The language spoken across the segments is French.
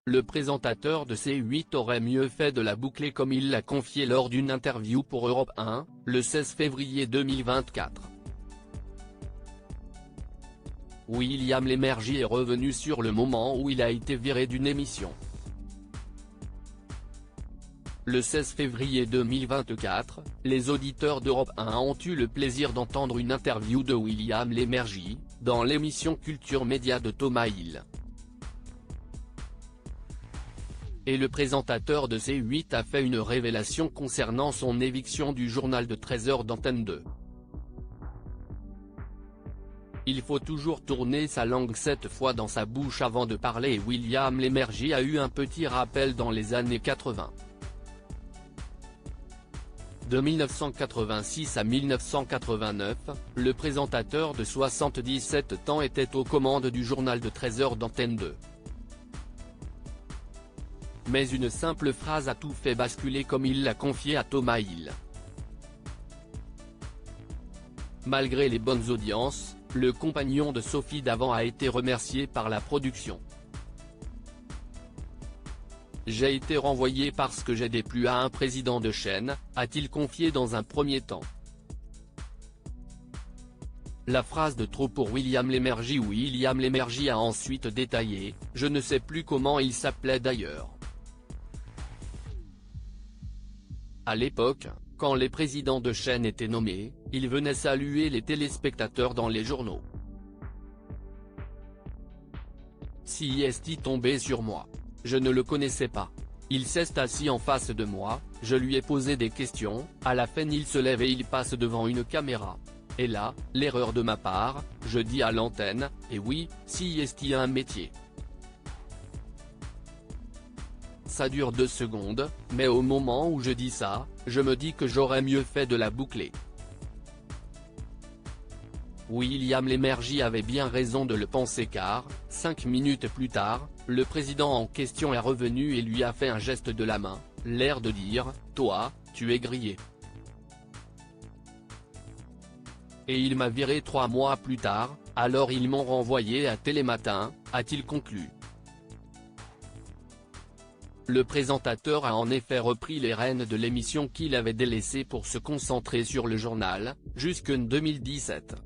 le présentateur de C8 aurait mieux fait de la boucler comme il l'a confié lors d'une interview pour Europe 1, le 16 février 2024. William Lémergie est revenu sur le moment où il a été viré d'une émission. Le 16 février 2024, les auditeurs d'Europe 1 ont eu le plaisir d'entendre une interview de William Lémergie, dans l'émission Culture Média de Thomas Hill. Et le présentateur de C8 a fait une révélation concernant son éviction du journal de 13h d'Antenne 2. Il faut toujours tourner sa langue 7 fois dans sa bouche avant de parler et William Lémergie a eu un petit rappel dans les années 80. De 1986 à 1989, le présentateur de 77 ans était aux commandes du journal de 13h d'Antenne 2. Mais une simple phrase a tout fait basculer comme il l'a confié à Thomas Hill. Malgré les bonnes audiences, le compagnon de Sophie Davant a été remercié par la production. J'ai été renvoyé parce que j'ai déplu à un président de chaîne, a-t-il confié dans un premier temps. La phrase de trop pour William Lémergie. William Lémergie a ensuite détaillé, je ne sais plus comment il s'appelait d'ailleurs. À l'époque, quand les présidents de chaîne étaient nommés, ils venaient saluer les téléspectateurs dans les journaux. Si est tombé sur moi. Je ne le connaissais pas. Il s'est assis en face de moi, je lui ai posé des questions, à la fin il se lève et il passe devant une caméra. Et là, l'erreur de ma part, je dis à l'antenne, et oui, si est un métier. Ça dure 2 secondes, mais au moment où je dis ça, je me dis que j'aurais mieux fait de la boucler. William Lémergie avait bien raison de le penser car, 5 minutes plus tard, le président en question est revenu et lui a fait un geste de la main, l'air de dire, toi, tu es grillé. Et il m'a viré 3 mois plus tard, alors ils m'ont renvoyé à Télématin, a-t-il conclu. Le présentateur a en effet repris les rênes de l'émission qu'il avait délaissée pour se concentrer sur le journal, jusqu'en 2017.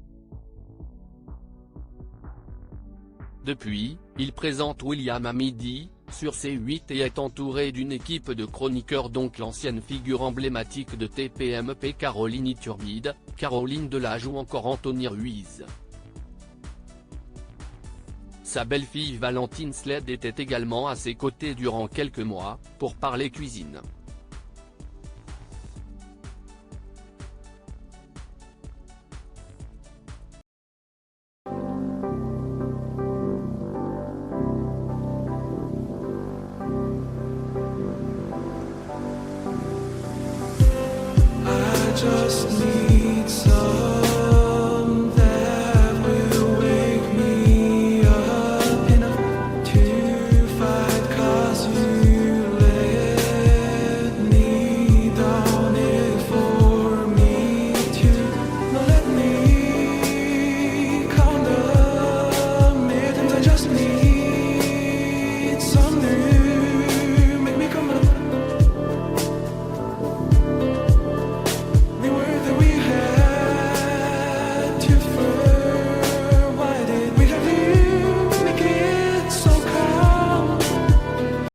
Depuis, il présente William à midi, sur C8 et est entouré d'une équipe de chroniqueurs dont l'ancienne figure emblématique de TPMP Caroline Iturbide, Caroline Delage ou encore Anthony Ruiz. Sa belle-fille Valentine Sled était également à ses côtés durant quelques mois, pour parler cuisine.